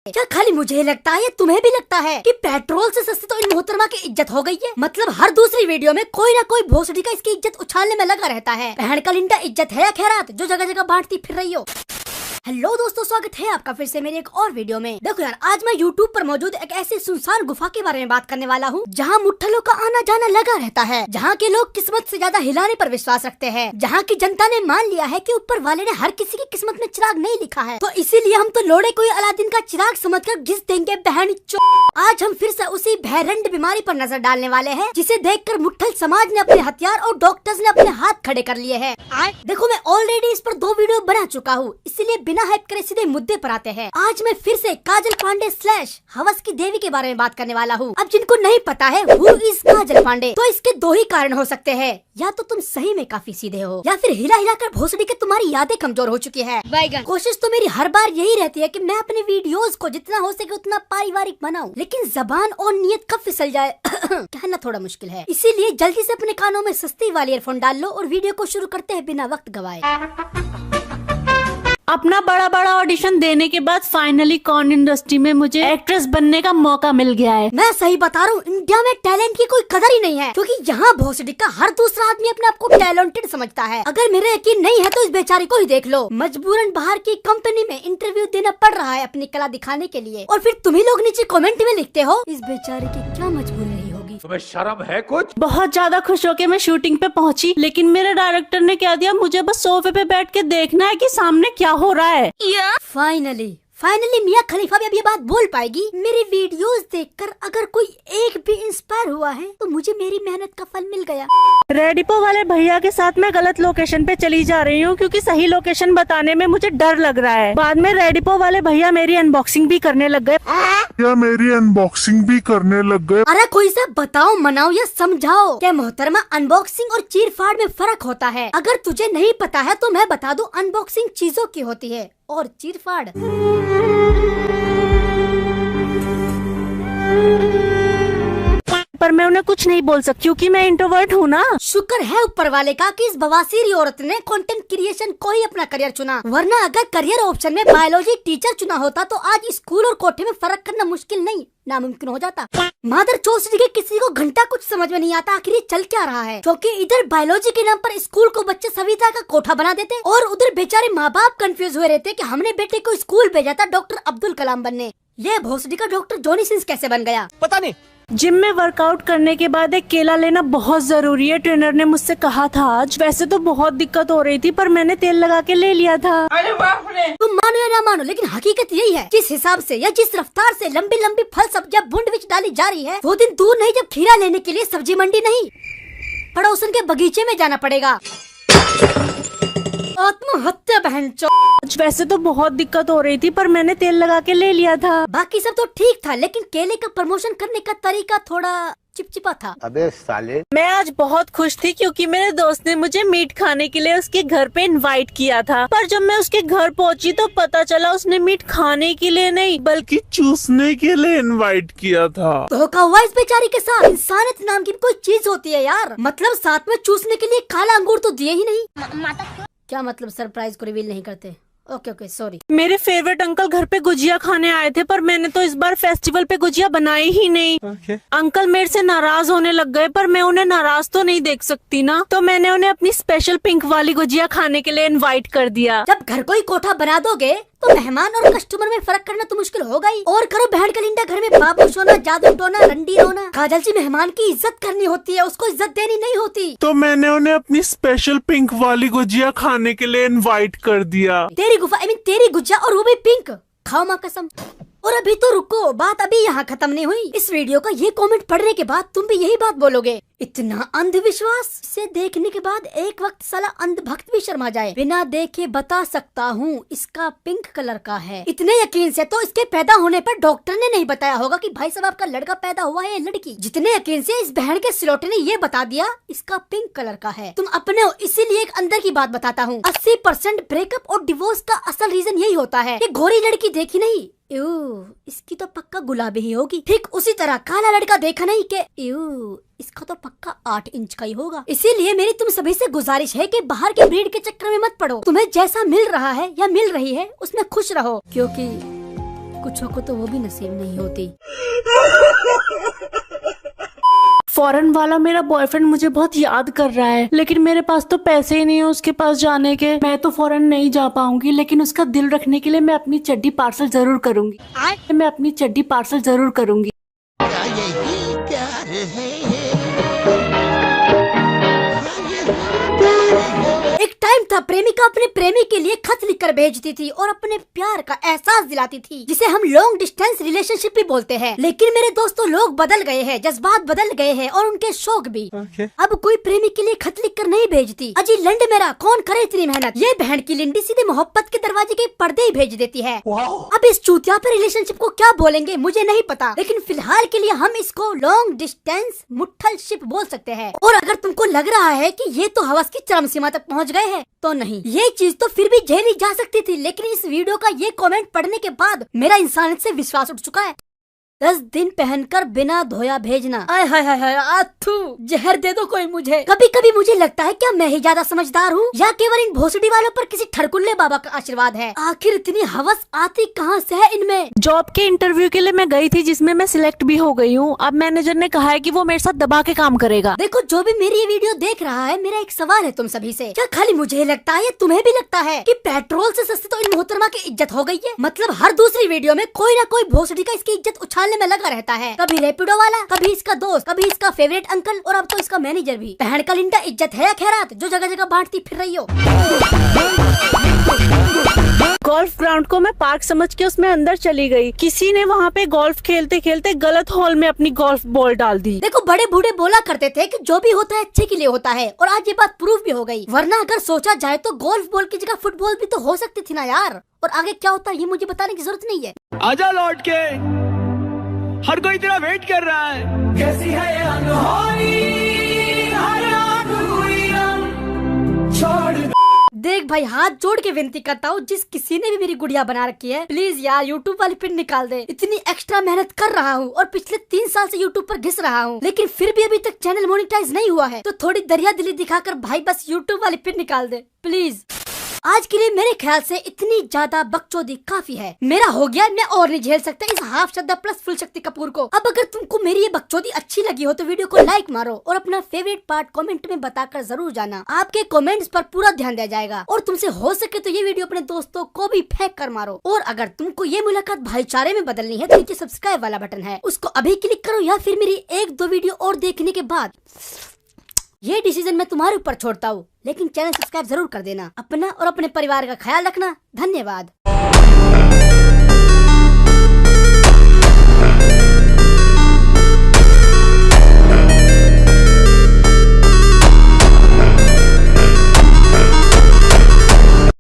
क्या खाली मुझे लगता है या तुम्हें भी लगता है कि पेट्रोल से सस्ती तो इन मोहतरमा की इज्जत हो गई है? मतलब हर दूसरी वीडियो में कोई ना कोई भोसड़ी का इसकी इज्जत उछालने में लगा रहता है। बहन का लिंडा इज्जत है या खैरात जो जगह जगह बांटती फिर रही हो। हेलो दोस्तों, स्वागत है आपका फिर से मेरे एक और वीडियो में। देखो यार, आज मैं YouTube पर मौजूद एक ऐसे सुनसान गुफा के बारे में बात करने वाला हूँ जहाँ मुट्ठलों का आना जाना लगा रहता है, जहाँ के लोग किस्मत से ज्यादा हिलाने पर विश्वास रखते हैं, जहाँ की जनता ने मान लिया है कि ऊपर वाले ने हर किसी की किस्मत में चिराग नहीं लिखा है, तो इसीलिए हम तो लोड़े कोई अलादीन का चिराग समझकर घिस देंगे बहन चो। आज हम फिर से उसी भयरंड बीमारी पर नजर डालने वाले हैं जिसे देखकर मुट्ठल समाज ने अपने हथियार और डॉक्टर्स ने अपने हाथ खड़े कर लिए हैं। देखो, मैं ऑलरेडी इस पर 2 वीडियो बना चुका हूँ, इसीलिए बिना हाइप करे सीधे मुद्दे पर आते हैं। आज मैं फिर से काजल पांडे / हवस की देवी के बारे में बात करने वाला हूँ। अब जिनको नहीं पता है हु इज काजल पांडे, तो इसके 2 ही कारण हो सकते हैं। या तो तुम सही में काफी सीधे हो, या फिर हिला हिला कर भोसड़ी के तुम्हारी यादें कमजोर हो चुकी है। कोशिश तो मेरी हर बार यही रहती है कि मैं अपने वीडियोस को जितना हो सके उतना पारिवारिक बनाऊं, लेकिन जबान और नियत कब फिसल जाए कहना थोड़ा मुश्किल है। इसीलिए जल्दी से अपने कानों में सस्ती वाली ईयरफोन डाल लो और वीडियो को शुरू करते हैं बिना वक्त गवाए। अपना बड़ा बड़ा ऑडिशन देने के बाद फाइनली कॉर्न इंडस्ट्री में मुझे एक्ट्रेस बनने का मौका मिल गया है। मैं सही बता रहा हूँ, इंडिया में टैलेंट की कोई कदर ही नहीं है, क्योंकि यहाँ भोसड़ी का हर दूसरा आदमी अपने आप को टैलेंटेड समझता है। अगर मेरे यकीन नहीं है तो इस बेचारी को ही देख लो, मजबूरन बाहर की कंपनी में इंटरव्यू देना पड़ रहा है अपनी कला दिखाने के लिए, और फिर तुम्ही लोग नीचे कमेंट में लिखते हो इस बेचारी की क्या मजबूरी रही होगी। तुम्हें शर्म है कुछ? बहुत ज्यादा खुश होके मैं शूटिंग पे पहुंची, लेकिन मेरे डायरेक्टर ने क्या दिया, मुझे बस सोफे पे बैठ के देखना है कि सामने क्या हो रहा है। फाइनली मियां खलीफा भी अब ये बात बोल पाएगी। मेरी वीडियोस देखकर अगर कोई एक भी इंस्पायर हुआ है तो मुझे मेरी मेहनत का फल मिल गया। रेडिपो वाले भैया के साथ मैं गलत लोकेशन पे चली जा रही हूँ क्योंकि सही लोकेशन बताने में मुझे डर लग रहा है। बाद में रेडिपो वाले भैया मेरी अनबॉक्सिंग भी करने लग गए। अरे कोई सा बताओ, मनाओ या समझाओ। क्या मोहतरमा, अनबॉक्सिंग और चीर फाड़ में फर्क होता है? अगर तुझे नहीं पता है तो मैं बता दूं, अनबॉक्सिंग चीजों की होती है और चीर फाड़ पर मैं उन्हें कुछ नहीं बोल सकती क्योंकि मैं इंट्रोवर्ट हूँ ना। शुक्र है ऊपर वाले का कि इस बवासीर औरत ने कंटेंट क्रिएशन को ही अपना करियर चुना, वरना अगर करियर ऑप्शन में बायोलॉजी टीचर चुना होता तो आज स्कूल और कोठे में फर्क करना मुश्किल नहीं नामुमकिन हो जाता। मादर चौधरी के किसी को घंटा कुछ समझ में नहीं आता आखिर ये चल क्या रहा है, क्योंकि इधर बायोलॉजी के नाम पर स्कूल को बच्चे सविता का कोठा बना देते और उधर बेचारे माँ बाप कंफ्यूज हुए रहते कि हमने बेटे को स्कूल भेजा था डॉक्टर अब्दुल कलाम बनने, ये भोसड़ी का डॉक्टर जॉनी सिंस कैसे बन गया पता नहीं। जिम में वर्कआउट करने के बाद एक केला लेना बहुत जरूरी है, ट्रेनर ने मुझसे कहा था आज। वैसे तो बहुत दिक्कत हो रही थी पर मैंने तेल लगा के ले लिया था। अरे बाप रे। तुम मानो या ना मानो, लेकिन हकीकत यही है। जिस हिसाब से या जिस रफ्तार से लंबी लंबी फल सब्जियां भुंड विच डाली जा रही है, वो दिन दूर नहीं जब खीरा लेने के लिए सब्जी मंडी नहीं पड़ोसन के बगीचे में जाना पड़ेगा। आत्महत्या बहन चो। वैसे तो बहुत दिक्कत हो रही थी पर मैंने तेल लगा के ले लिया था। बाकी सब तो ठीक था, लेकिन केले का प्रमोशन करने का तरीका थोड़ा चिपचिपा था। अबे साले। मैं आज बहुत खुश थी क्योंकि मेरे दोस्त ने मुझे मीट खाने के लिए उसके घर पे इनवाइट किया था, पर जब मैं उसके घर पहुंची तो पता चला उसने मीट खाने के लिए नहीं बल्कि चूसने के लिए इनवाइट किया था। धोखा हुआ इस बेचारी के साथ। इंसानियत नाम की कोई चीज होती है यार, मतलब साथ में चूसने के लिए काला अंगूर तो दिए ही नहीं। क्या मतलब सरप्राइज को रिवील नहीं करते? Okay sorry. मेरे फेवरेट अंकल घर पे गुजिया खाने आए थे पर मैंने तो इस बार फेस्टिवल पे गुजिया बनाई ही नहीं। अंकल मेरे से नाराज होने लग गए पर मैं उन्हें नाराज तो नहीं देख सकती ना, तो मैंने उन्हें अपनी स्पेशल पिंक वाली गुजिया खाने के लिए इनवाइट कर दिया। जब घर को ही कोठा बना दोगे तो मेहमान और कस्टमर में फर्क करना तो मुश्किल होगा ही। और करो बहन का लिंडा, घर में बाबू सोना, जादू टोना, रंडी रोना। काजल जी, मेहमान की इज्जत करनी होती है, उसको इज्जत देनी नहीं होती। तो मैंने उन्हें अपनी स्पेशल पिंक वाली गुजिया खाने के लिए इनवाइट कर दिया। तेरी गुफा तेरी गुजिया और वो भी पिंक, खाओ माँ कसम। और अभी तो रुको, बात अभी यहाँ खत्म नहीं हुई। इस वीडियो का ये कमेंट पढ़ने के बाद तुम भी यही बात बोलोगे, इतना अंधविश्वास। इसे देखने के बाद एक वक्त साला अंधभक्त भी शर्मा जाए। बिना देखे बता सकता हूँ इसका पिंक कलर का है। इतने यकीन से तो इसके पैदा होने पर डॉक्टर ने नहीं बताया होगा कि भाई साहब आपका लड़का पैदा हुआ है या लड़की। जितने यकीन से इस बहन के सिलौटे ने ये बता दिया इसका पिंक कलर का है। तुम अपने हो, इसीलिए एक अंदर की बात बताता हूँ। 80% ब्रेकअप और डिवोर्स का असल रीजन यही होता है कि गोरी लड़की देखी नहीं, इसकी तो पक्का गुलाबी ही होगी। ठीक उसी तरह काला लड़का देखा नहीं के इसका तो पक्का 8 इंच का ही होगा। इसीलिए मेरी तुम सभी से गुजारिश है कि बाहर के ब्रीड के चक्कर में मत पड़ो। तुम्हें जैसा मिल रहा है या मिल रही है उसमें खुश रहो, क्योंकि कुछों को तो वो भी नसीब नहीं होती। फॉरेन वाला मेरा बॉयफ्रेंड मुझे बहुत याद कर रहा है, लेकिन मेरे पास तो पैसे ही नहीं है उसके पास जाने के। मैं तो फॉरेन नहीं जा पाऊंगी, लेकिन उसका दिल रखने के लिए मैं अपनी चड्डी पार्सल जरूर करूंगी। मैं अपनी चड्डी पार्सल जरूर करूंगी। एक टाइम था प्रेमिका अपने प्रेमी के लिए खत लिखकर भेजती थी और अपने प्यार का एहसास दिलाती थी, जिसे हम लॉन्ग डिस्टेंस रिलेशनशिप भी बोलते हैं। लेकिन मेरे दोस्तों, लोग बदल गए हैं, जज्बात बदल गए हैं और उनके शौक भी। अब कोई प्रेमी के लिए खत लिखकर नहीं भेजती। अजी लंड मेरा, कौन करे इतनी मेहनत। ये बहन की लिंडी सीधे मोहब्बत के दरवाजे के पर्दे ही भेज देती है। अब इस चूतिया पे रिलेशनशिप को क्या बोलेंगे मुझे नहीं पता, लेकिन फिलहाल के लिए हम इसको लॉन्ग डिस्टेंस मुट्ठलशिप बोल सकते हैं। और अगर तुमको लग रहा है कि ये तो हवस की चरम सीमा तक पहुंच गए हैं, तो नहीं, ये चीज तो फिर भी झेली जा सकती थी। लेकिन इस वीडियो का ये कमेंट पढ़ने के बाद मेरा इंसानियत से विश्वास उठ चुका है। 10 दिन पहनकर बिना धोया भेजना, आय हाय हाय हाय, आथू, जहर दे दो कोई मुझे। कभी कभी मुझे लगता है क्या मैं ही ज्यादा समझदार हूँ या केवल इन भोसड़ी वालों पर किसी ठरकुल्ले बाबा का आशीर्वाद है। आखिर इतनी हवस आती कहाँ से है इनमें। जॉब के इंटरव्यू के लिए मैं गई थी, जिसमें मैं सिलेक्ट भी हो गई हूँ। अब मैनेजर ने कहा है कि वो मेरे साथ दबा के काम करेगा। देखो, जो भी मेरी ये वीडियो देख रहा है, मेरा एक सवाल है तुम सभी से, क्या खाली मुझे ही लगता है या तुम्हें भी लगता है कि पेट्रोल से सस्ती तो इन मोहतरमा की इज्जत हो गई है। मतलब हर दूसरी वीडियो में कोई ना कोई भोसड़ी का इसकी इज्जत उछालने में लगा रहता है। कभी रैपिडो वाला, कभी इसका दोस्त, कभी इसका फेवरेट अंकल और अब तो इसका मैनेजर भी। बहन का लिंडा इज्जत है या खैरात जो जगह जगह बांटती फिर रही हो। गोल्फ ग्राउंड को मैं पार्क समझ के उसमें अंदर चली गई। किसी ने वहाँ पे गोल्फ खेलते खेलते गलत हॉल में अपनी गोल्फ बॉल डाल दी। देखो, बड़े बूढ़े बोला करते थे कि जो भी होता है अच्छे के लिए होता है, और आज ये बात प्रूफ भी हो गई। वरना अगर सोचा जाए तो गोल्फ बॉल की जगह फुटबॉल भी तो हो सकती थी ना यार। और आगे क्या होता है ये मुझे बताने की जरूरत नहीं है। आजा लौट के, हर कोई तेरा वेट कर रहा है। कैसी है ये अनहोनी, हर आँख हुई हम, छोड़ देख भाई, हाथ जोड़ के विनती करता हूँ, जिस किसी ने भी मेरी गुड़िया बना रखी है, प्लीज यार यूट्यूब वाली पिन निकाल दे। इतनी एक्स्ट्रा मेहनत कर रहा हूँ और पिछले 3 साल से यूट्यूब पर घिस रहा हूँ, लेकिन फिर भी अभी तक चैनल मोनेटाइज नहीं हुआ है। तो थोड़ी दरिया दिली दिखाकर भाई बस यूट्यूब वाली पिन निकाल दे प्लीज। आज के लिए मेरे ख्याल से इतनी ज्यादा बकचोदी काफी है। मेरा हो गया, मैं और नहीं झेल सकता इस हाफ श्रद्धा प्लस फुल शक्ति कपूर को। अब अगर तुमको मेरी ये बकचोदी अच्छी लगी हो तो वीडियो को लाइक मारो और अपना फेवरेट पार्ट कमेंट में बताकर जरूर जाना। आपके कमेंट्स पर पूरा ध्यान दिया जाएगा और तुमसे हो सके तो ये वीडियो अपने दोस्तों को भी फेंक कर मारो। और अगर तुमको ये मुलाकात भाईचारे में बदलनी है तो नीचे सब्सक्राइब वाला बटन है, उसको अभी क्लिक करो, या फिर मेरी 1-2 वीडियो और देखने के बाद ये डिसीजन मैं तुम्हारे ऊपर छोड़ता हूँ। लेकिन चैनल सब्सक्राइब जरूर कर देना। अपना और अपने परिवार का ख्याल रखना। धन्यवाद।